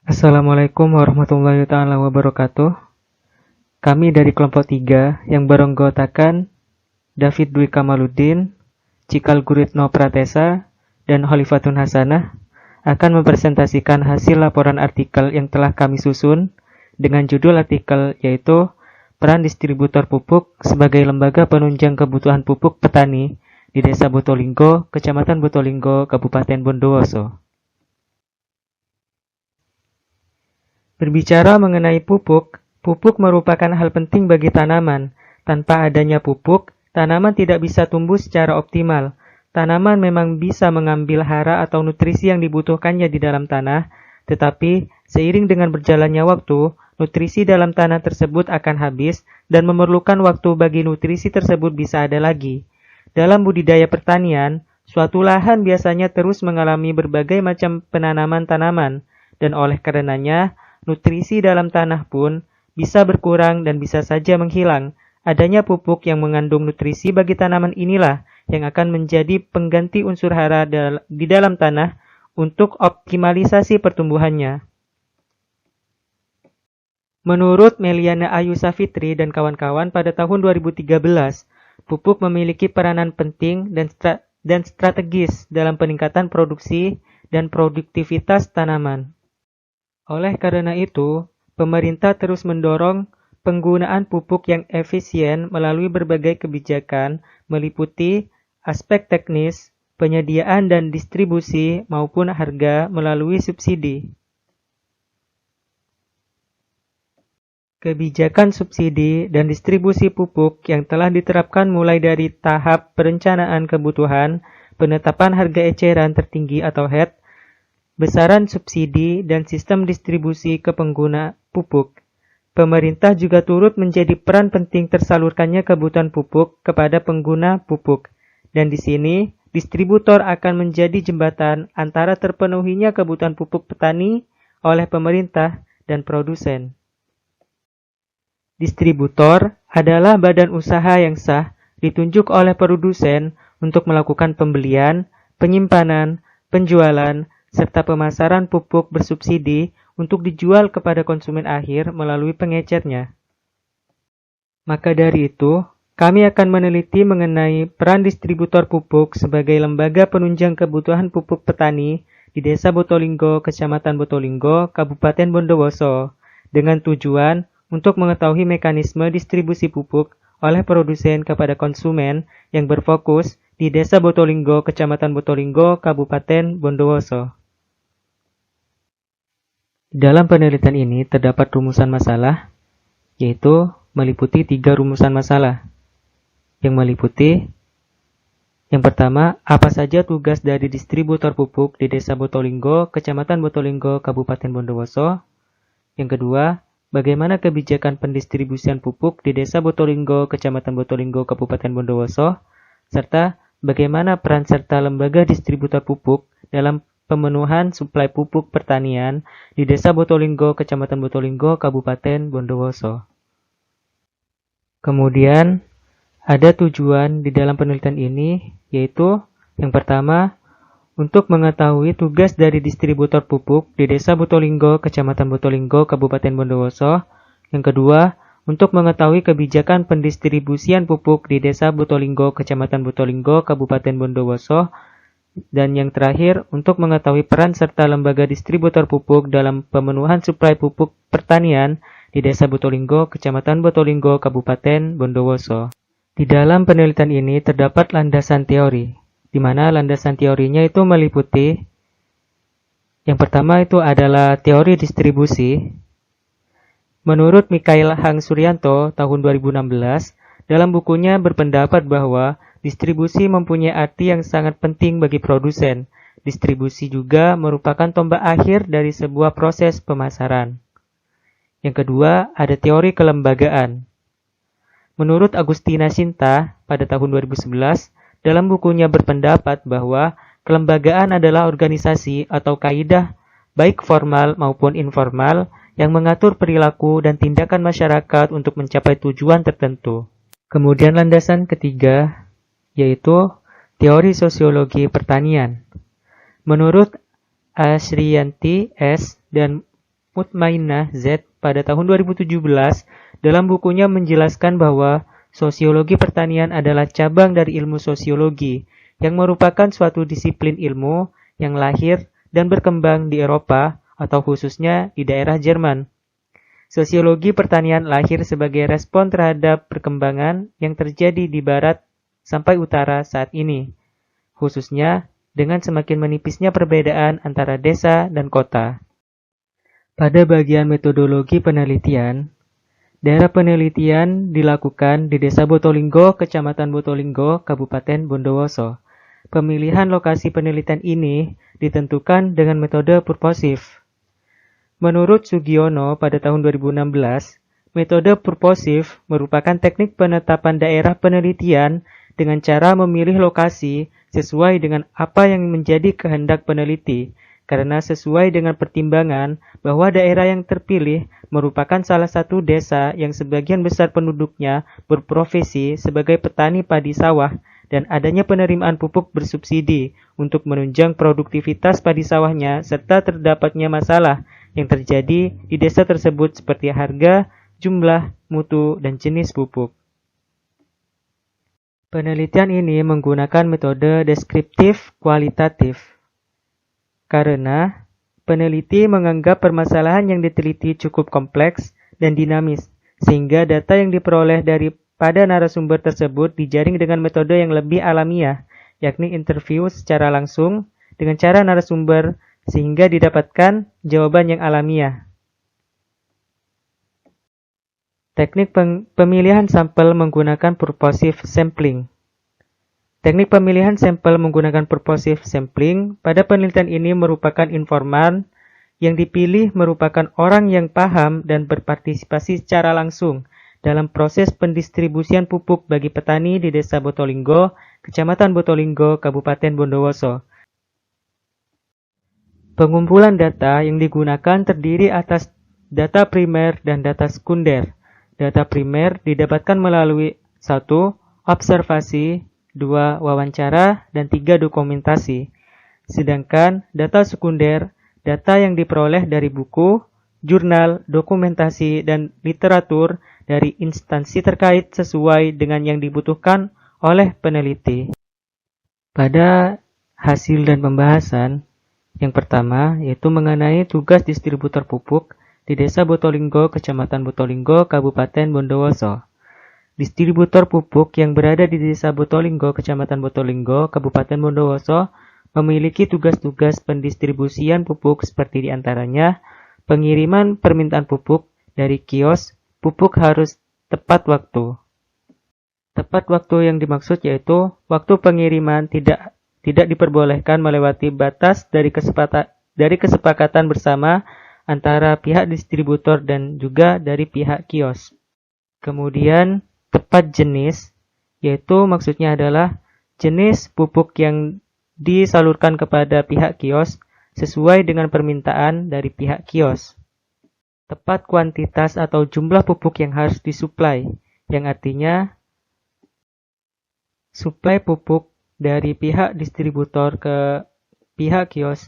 Assalamualaikum warahmatullahi wabarakatuh. Kami dari kelompok 3 yang beranggotakan David Dwi Kamaluddin, Cikal Guritno Pratesa, dan Khalifatun Hasanah akan mempresentasikan hasil laporan artikel yang telah kami susun dengan judul artikel yaitu Peran Distributor Pupuk sebagai Lembaga Penunjang Kebutuhan Pupuk Petani di Desa Botolinggo, Kecamatan Botolinggo, Kabupaten Bondowoso. Berbicara mengenai pupuk, pupuk merupakan hal penting bagi tanaman. Tanpa adanya pupuk, tanaman tidak bisa tumbuh secara optimal. Tanaman memang bisa mengambil hara atau nutrisi yang dibutuhkannya di dalam tanah, tetapi seiring dengan berjalannya waktu, nutrisi dalam tanah tersebut akan habis dan memerlukan waktu bagi nutrisi tersebut bisa ada lagi. Dalam budidaya pertanian, suatu lahan biasanya terus mengalami berbagai macam penanaman tanaman, dan oleh karenanya, nutrisi dalam tanah pun bisa berkurang dan bisa saja menghilang. Adanya pupuk yang mengandung nutrisi bagi tanaman inilah yang akan menjadi pengganti unsur hara di dalam tanah untuk optimalisasi pertumbuhannya. Menurut Meliana Ayu Safitri dan kawan-kawan pada tahun 2013, pupuk memiliki peranan penting dan strategis dalam peningkatan produksi dan produktivitas tanaman. Oleh karena itu, pemerintah terus mendorong penggunaan pupuk yang efisien melalui berbagai kebijakan meliputi aspek teknis, penyediaan dan distribusi maupun harga melalui subsidi. Kebijakan subsidi dan distribusi pupuk yang telah diterapkan mulai dari tahap perencanaan kebutuhan, penetapan harga eceran tertinggi atau HET, besaran subsidi, dan sistem distribusi ke pengguna pupuk. Pemerintah juga turut menjadi peran penting tersalurkannya kebutuhan pupuk kepada pengguna pupuk. Dan di sini, distributor akan menjadi jembatan antara terpenuhinya kebutuhan pupuk petani oleh pemerintah dan produsen. Distributor adalah badan usaha yang sah ditunjuk oleh produsen untuk melakukan pembelian, penyimpanan, penjualan, serta pemasaran pupuk bersubsidi untuk dijual kepada konsumen akhir melalui pengecernya. Maka dari itu, kami akan meneliti mengenai peran distributor pupuk sebagai lembaga penunjang kebutuhan pupuk petani di Desa Botolinggo, Kecamatan Botolinggo, Kabupaten Bondowoso, dengan tujuan untuk mengetahui mekanisme distribusi pupuk oleh produsen kepada konsumen yang berfokus di Desa Botolinggo, Kecamatan Botolinggo, Kabupaten Bondowoso. Dalam penelitian ini terdapat rumusan masalah, yaitu meliputi 3 rumusan masalah, yang meliputi yang pertama, apa saja tugas dari distributor pupuk di Desa Botolinggo, Kecamatan Botolinggo, Kabupaten Bondowoso. Yang kedua, bagaimana kebijakan pendistribusian pupuk di Desa Botolinggo, Kecamatan Botolinggo, Kabupaten Bondowoso, serta bagaimana peran serta lembaga distributor pupuk dalam pemenuhan suplai pupuk pertanian di Desa Botolinggo, Kecamatan Botolinggo, Kabupaten Bondowoso. Kemudian, ada tujuan di dalam penelitian ini, yaitu yang pertama, untuk mengetahui tugas dari distributor pupuk di Desa Botolinggo, Kecamatan Botolinggo, Kabupaten Bondowoso. Yang kedua, untuk mengetahui kebijakan pendistribusian pupuk di Desa Botolinggo, Kecamatan Botolinggo, Kabupaten Bondowoso. Dan yang terakhir, untuk mengetahui peran serta lembaga distributor pupuk dalam pemenuhan suplai pupuk pertanian di Desa Botolinggo, Kecamatan Botolinggo, Kabupaten Bondowoso. Di dalam penelitian ini terdapat landasan teori, di mana landasan teorinya itu meliputi yang pertama itu adalah teori distribusi. Menurut Mikhail Hang Suryanto tahun 2016, dalam bukunya berpendapat bahwa distribusi mempunyai arti yang sangat penting bagi produsen. Distribusi juga merupakan tombak akhir dari sebuah proses pemasaran. Yang kedua, ada teori kelembagaan. Menurut Agustina Sinta pada tahun 2011, dalam bukunya berpendapat bahwa kelembagaan adalah organisasi atau kaidah baik formal maupun informal yang mengatur perilaku dan tindakan masyarakat untuk mencapai tujuan tertentu. Kemudian landasan ketiga, yaitu teori sosiologi pertanian. Menurut Asriyanti S. dan Mutmainnah Z pada tahun 2017 dalam bukunya menjelaskan bahwa sosiologi pertanian adalah cabang dari ilmu sosiologi yang merupakan suatu disiplin ilmu yang lahir dan berkembang di Eropa atau khususnya di daerah Jerman. Sosiologi pertanian lahir sebagai respon terhadap perkembangan yang terjadi di barat sampai utara saat ini, khususnya dengan semakin menipisnya perbedaan antara desa dan kota. Pada bagian metodologi penelitian, daerah penelitian dilakukan di Desa Botolinggo, Kecamatan Botolinggo, Kabupaten Bondowoso. Pemilihan lokasi penelitian ini ditentukan dengan metode purposif. Menurut Sugiono pada tahun 2016, metode purposif merupakan teknik penetapan daerah penelitian dengan cara memilih lokasi sesuai dengan apa yang menjadi kehendak peneliti, karena sesuai dengan pertimbangan bahwa daerah yang terpilih merupakan salah satu desa yang sebagian besar penduduknya berprofesi sebagai petani padi sawah dan adanya penerimaan pupuk bersubsidi untuk menunjang produktivitas padi sawahnya serta terdapatnya masalah yang terjadi di desa tersebut seperti harga, jumlah, mutu, dan jenis pupuk. Penelitian ini menggunakan metode deskriptif kualitatif karena peneliti menganggap permasalahan yang diteliti cukup kompleks dan dinamis, sehingga data yang diperoleh daripada narasumber tersebut dijaring dengan metode yang lebih alamiah, yakni interview secara langsung dengan cara narasumber sehingga didapatkan jawaban yang alamiah. Teknik pemilihan sampel menggunakan purposive sampling. Teknik pemilihan sampel menggunakan purposive sampling pada penelitian ini merupakan informan yang dipilih merupakan orang yang paham dan berpartisipasi secara langsung dalam proses pendistribusian pupuk bagi petani di Desa Botolinggo, Kecamatan Botolinggo, Kabupaten Bondowoso. Pengumpulan data yang digunakan terdiri atas data primer dan data sekunder. Data primer didapatkan melalui 1. Observasi, 2. Wawancara, dan 3. Dokumentasi. Sedangkan data sekunder, data yang diperoleh dari buku, jurnal, dokumentasi, dan literatur dari instansi terkait sesuai dengan yang dibutuhkan oleh peneliti. Pada hasil dan pembahasan, yang pertama, yaitu mengenai tugas distributor pupuk di Desa Botolinggo, Kecamatan Botolinggo, Kabupaten Bondowoso. Distributor pupuk yang berada di Desa Botolinggo, Kecamatan Botolinggo, Kabupaten Bondowoso, memiliki tugas-tugas pendistribusian pupuk seperti diantaranya, pengiriman permintaan pupuk dari kios, pupuk harus tepat waktu. Tepat waktu yang dimaksud yaitu waktu pengiriman tidak diperbolehkan melewati batas dari kesepakatan bersama antara pihak distributor dan juga dari pihak kios. Kemudian, tepat jenis, yaitu maksudnya adalah jenis pupuk yang disalurkan kepada pihak kios sesuai dengan permintaan dari pihak kios. Tepat kuantitas atau jumlah pupuk yang harus disuplai, yang artinya suplai pupuk dari pihak distributor ke pihak kios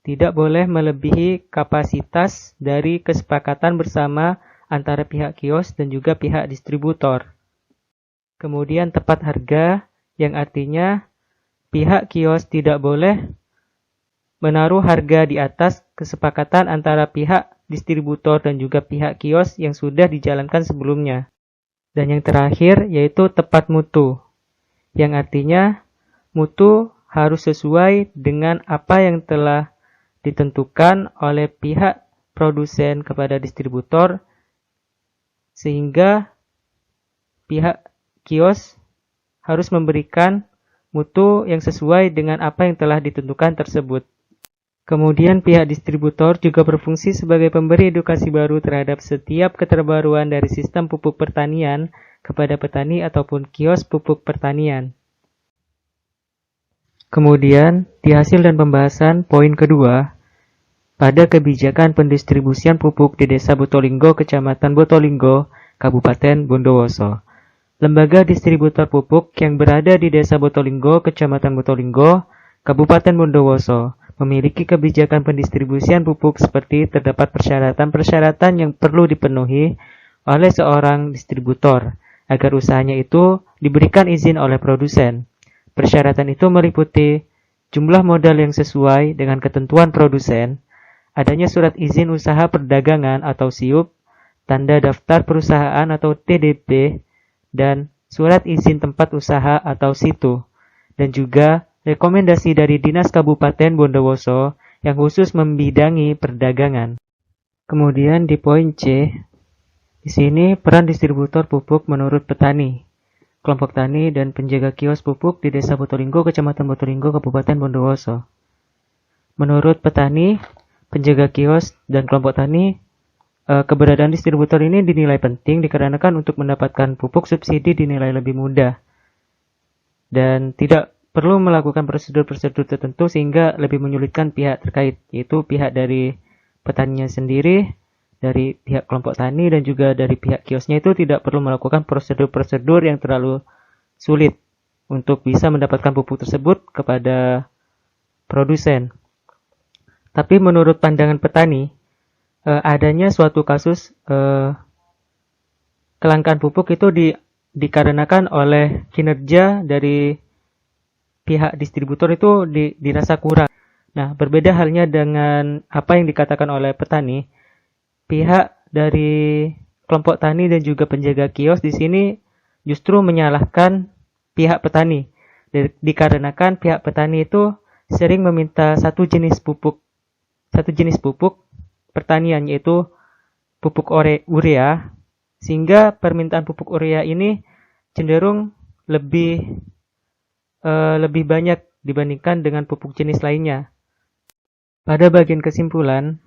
tidak boleh melebihi kapasitas dari kesepakatan bersama antara pihak kios dan juga pihak distributor. Kemudian tepat harga, yang artinya pihak kios tidak boleh menaruh harga di atas kesepakatan antara pihak distributor dan juga pihak kios yang sudah dijalankan sebelumnya. Dan yang terakhir yaitu tepat mutu, yang artinya mutu harus sesuai dengan apa yang telah ditentukan oleh pihak produsen kepada distributor, sehingga pihak kios harus memberikan mutu yang sesuai dengan apa yang telah ditentukan tersebut. Kemudian pihak distributor juga berfungsi sebagai pemberi edukasi baru terhadap setiap keterbaruan dari sistem pupuk pertanian kepada petani ataupun kios pupuk pertanian. Kemudian, di hasil dan pembahasan poin kedua, pada kebijakan pendistribusian pupuk di Desa Botolinggo, Kecamatan Botolinggo, Kabupaten Bondowoso. Lembaga distributor pupuk yang berada di Desa Botolinggo, Kecamatan Botolinggo, Kabupaten Bondowoso, memiliki kebijakan pendistribusian pupuk seperti terdapat persyaratan-persyaratan yang perlu dipenuhi oleh seorang distributor agar usahanya itu diberikan izin oleh produsen. Persyaratan itu meliputi jumlah modal yang sesuai dengan ketentuan produsen, adanya surat izin usaha perdagangan atau SIUP, tanda daftar perusahaan atau TDP, dan surat izin tempat usaha atau SITU, dan juga rekomendasi dari Dinas Kabupaten Bondowoso yang khusus membidangi perdagangan. Kemudian di poin C, di sini peran distributor pupuk menurut petani, kelompok tani dan penjaga kios pupuk di Desa Botolinggo, Kecamatan Botolinggo, Kabupaten Bondowoso. Menurut petani, penjaga kios dan kelompok tani, keberadaan distributor ini dinilai penting dikarenakan untuk mendapatkan pupuk subsidi dinilai lebih mudah dan tidak perlu melakukan prosedur-prosedur tertentu sehingga lebih menyulitkan pihak terkait, yaitu pihak dari petaninya sendiri, dari pihak kelompok tani, dan juga dari pihak kiosnya itu tidak perlu melakukan prosedur-prosedur yang terlalu sulit untuk bisa mendapatkan pupuk tersebut kepada produsen. Tapi menurut pandangan petani, adanya suatu kasus kelangkaan pupuk itu dikarenakan oleh kinerja dari pihak distributor itu dirasa kurang. Nah, berbeda halnya dengan apa yang dikatakan oleh petani, pihak dari kelompok tani dan juga penjaga kios di sini justru menyalahkan pihak petani, dikarenakan pihak petani itu sering meminta satu jenis pupuk pertanian, yaitu pupuk urea, sehingga permintaan pupuk urea ini cenderung lebih banyak dibandingkan dengan pupuk jenis lainnya. Pada bagian kesimpulan,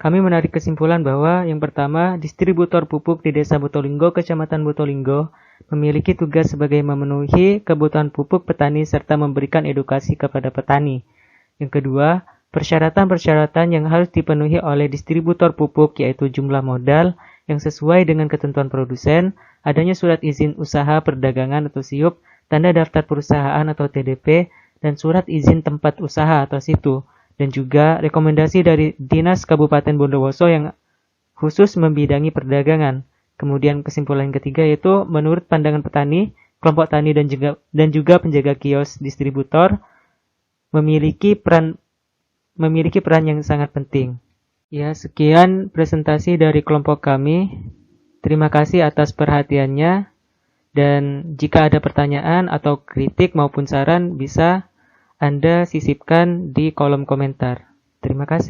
kami menarik kesimpulan bahwa yang pertama, distributor pupuk di Desa Botolinggo, Kecamatan Botolinggo memiliki tugas sebagai memenuhi kebutuhan pupuk petani serta memberikan edukasi kepada petani. Yang kedua, persyaratan-persyaratan yang harus dipenuhi oleh distributor pupuk yaitu jumlah modal yang sesuai dengan ketentuan produsen, adanya surat izin usaha perdagangan atau SIUP, tanda daftar perusahaan atau TDP, dan surat izin tempat usaha atau SITU, dan juga rekomendasi dari Dinas Kabupaten Bondowoso yang khusus membidangi perdagangan. Kemudian kesimpulan ketiga yaitu menurut pandangan petani, kelompok tani dan juga penjaga kios distributor memiliki peran yang sangat penting. Ya, sekian presentasi dari kelompok kami. Terima kasih atas perhatiannya. Dan jika ada pertanyaan atau kritik maupun saran bisa Anda sisipkan di kolom komentar. Terima kasih.